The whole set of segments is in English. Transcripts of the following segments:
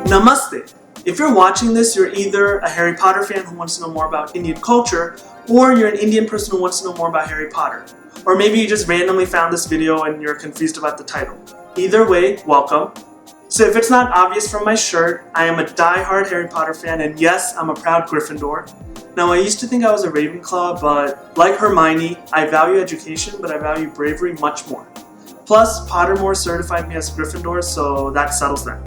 Namaste! If you're watching this, you're either a Harry Potter fan who wants to know more about Indian culture, or you're an Indian person who wants to know more about Harry Potter. Or maybe you just randomly found this video and you're confused about the title. Either way, welcome. So if it's not obvious from my shirt, I am a die-hard Harry Potter fan, and yes, I'm a proud Gryffindor. Now, I used to think I was a Ravenclaw, but like Hermione, I value education, but I value bravery much more. Plus, Pottermore certified me as Gryffindor, so that settles that.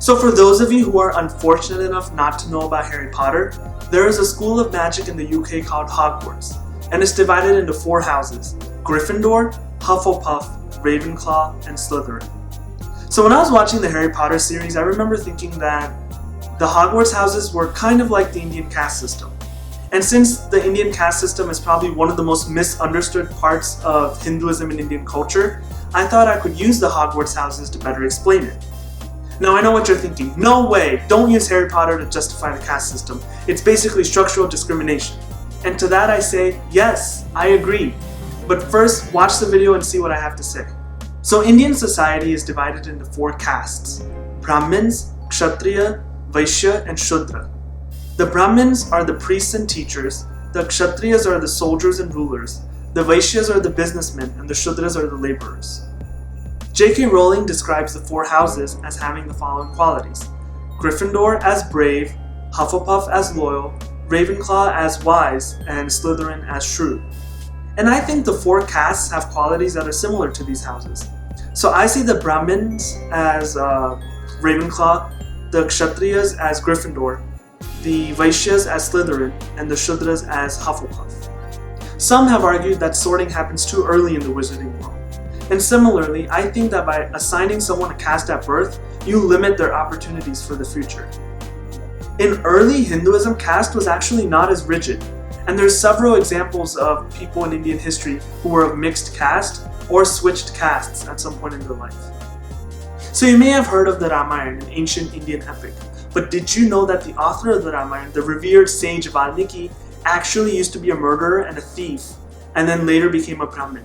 So for those of you who are unfortunate enough not to know about Harry Potter, there is a school of magic in the UK called Hogwarts, and it's divided into 4 houses: Gryffindor, Hufflepuff, Ravenclaw, and Slytherin. So when I was watching the Harry Potter series, I remember thinking that the Hogwarts houses were kind of like the Indian caste system. And since the Indian caste system is probably one of the most misunderstood parts of Hinduism and Indian culture, I thought I could use the Hogwarts houses to better explain it. Now I know what you're thinking, no way, don't use Harry Potter to justify the caste system. It's basically structural discrimination. And to that I say, yes, I agree. But first, watch the video and see what I have to say. So Indian society is divided into 4 castes: Brahmins, Kshatriya, Vaishya, and Shudra. The Brahmins are the priests and teachers, the Kshatriyas are the soldiers and rulers, the Vaishyas are the businessmen, and the Shudras are the laborers. J.K. Rowling describes the 4 houses as having the following qualities: Gryffindor as brave, Hufflepuff as loyal, Ravenclaw as wise, and Slytherin as shrewd. And I think the 4 castes have qualities that are similar to these houses. So I see the Brahmins as Ravenclaw, the Kshatriyas as Gryffindor, the Vaishyas as Slytherin, and the Shudras as Hufflepuff. Some have argued that sorting happens too early in the wizarding world. And similarly, I think that by assigning someone a caste at birth, you limit their opportunities for the future. In early Hinduism, caste was actually not as rigid, and there's several examples of people in Indian history who were of mixed caste or switched castes at some point in their life. So you may have heard of the Ramayana, an ancient Indian epic, but did you know that the author of the Ramayana, the revered sage Valmiki, actually used to be a murderer and a thief, and then later became a Brahmin?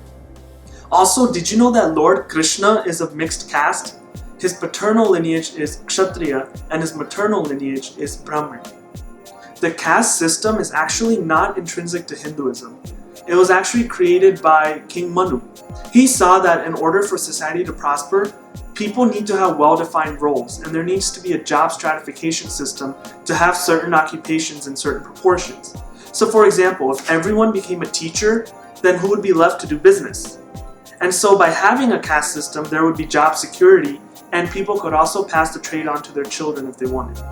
Also, did you know that Lord Krishna is of mixed caste? His paternal lineage is Kshatriya and his maternal lineage is Brahmin. The caste system is actually not intrinsic to Hinduism. It was actually created by King Manu. He saw that in order for society to prosper, people need to have well-defined roles, and there needs to be a job stratification system to have certain occupations in certain proportions. So for example, if everyone became a teacher, then who would be left to do business? And so by having a caste system, there would be job security, and people could also pass the trade on to their children if they wanted.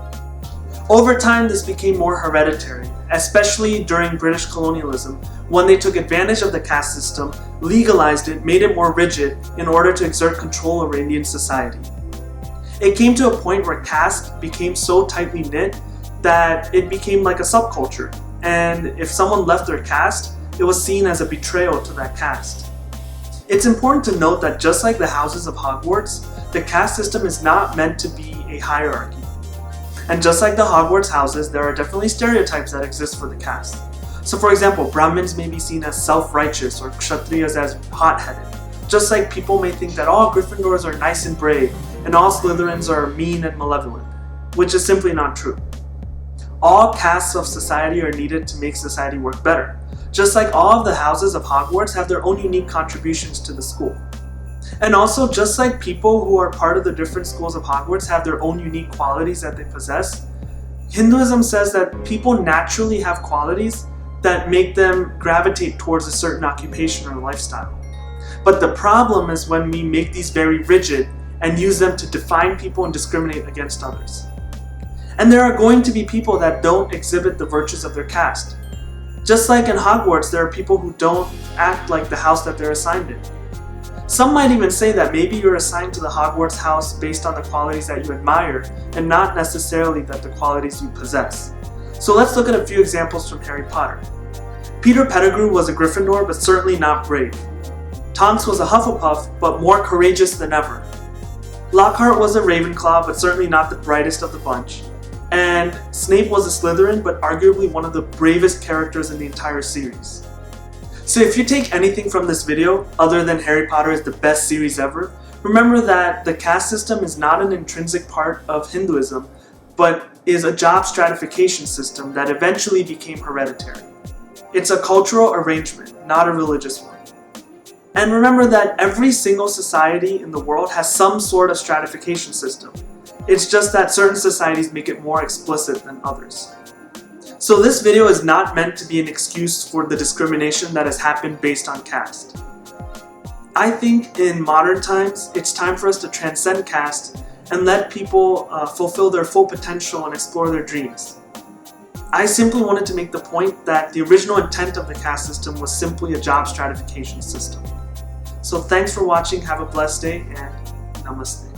Over time, this became more hereditary, especially during British colonialism, when they took advantage of the caste system, legalized it, made it more rigid in order to exert control over Indian society. It came to a point where caste became so tightly knit that it became like a subculture, and if someone left their caste, it was seen as a betrayal to that caste. It's important to note that just like the houses of Hogwarts, the caste system is not meant to be a hierarchy. And just like the Hogwarts houses, there are definitely stereotypes that exist for the caste. So for example, Brahmins may be seen as self-righteous or Kshatriyas as hot-headed. Just like people may think that all Gryffindors are nice and brave, and all Slytherins are mean and malevolent, which is simply not true. All castes of society are needed to make society work better. Just like all of the houses of Hogwarts have their own unique contributions to the school. And also, just like people who are part of the different schools of Hogwarts have their own unique qualities that they possess, Hinduism says that people naturally have qualities that make them gravitate towards a certain occupation or lifestyle. But the problem is when we make these very rigid and use them to define people and discriminate against others. And there are going to be people that don't exhibit the virtues of their caste. Just like in Hogwarts, there are people who don't act like the house that they're assigned in. Some might even say that maybe you're assigned to the Hogwarts house based on the qualities that you admire, and not necessarily that the qualities you possess. So let's look at a few examples from Harry Potter. Peter Pettigrew was a Gryffindor, but certainly not brave. Tonks was a Hufflepuff, but more courageous than ever. Lockhart was a Ravenclaw, but certainly not the brightest of the bunch. And Snape was a Slytherin, but arguably one of the bravest characters in the entire series. So if you take anything from this video, other than Harry Potter is the best series ever, remember that the caste system is not an intrinsic part of Hinduism, but is a job stratification system that eventually became hereditary. It's a cultural arrangement, not a religious one. And remember that every single society in the world has some sort of stratification system. It's just that certain societies make it more explicit than others. So this video is not meant to be an excuse for the discrimination that has happened based on caste. I think in modern times, it's time for us to transcend caste and let people fulfill their full potential and explore their dreams. I simply wanted to make the point that the original intent of the caste system was simply a job stratification system. So thanks for watching, have a blessed day, and namaste.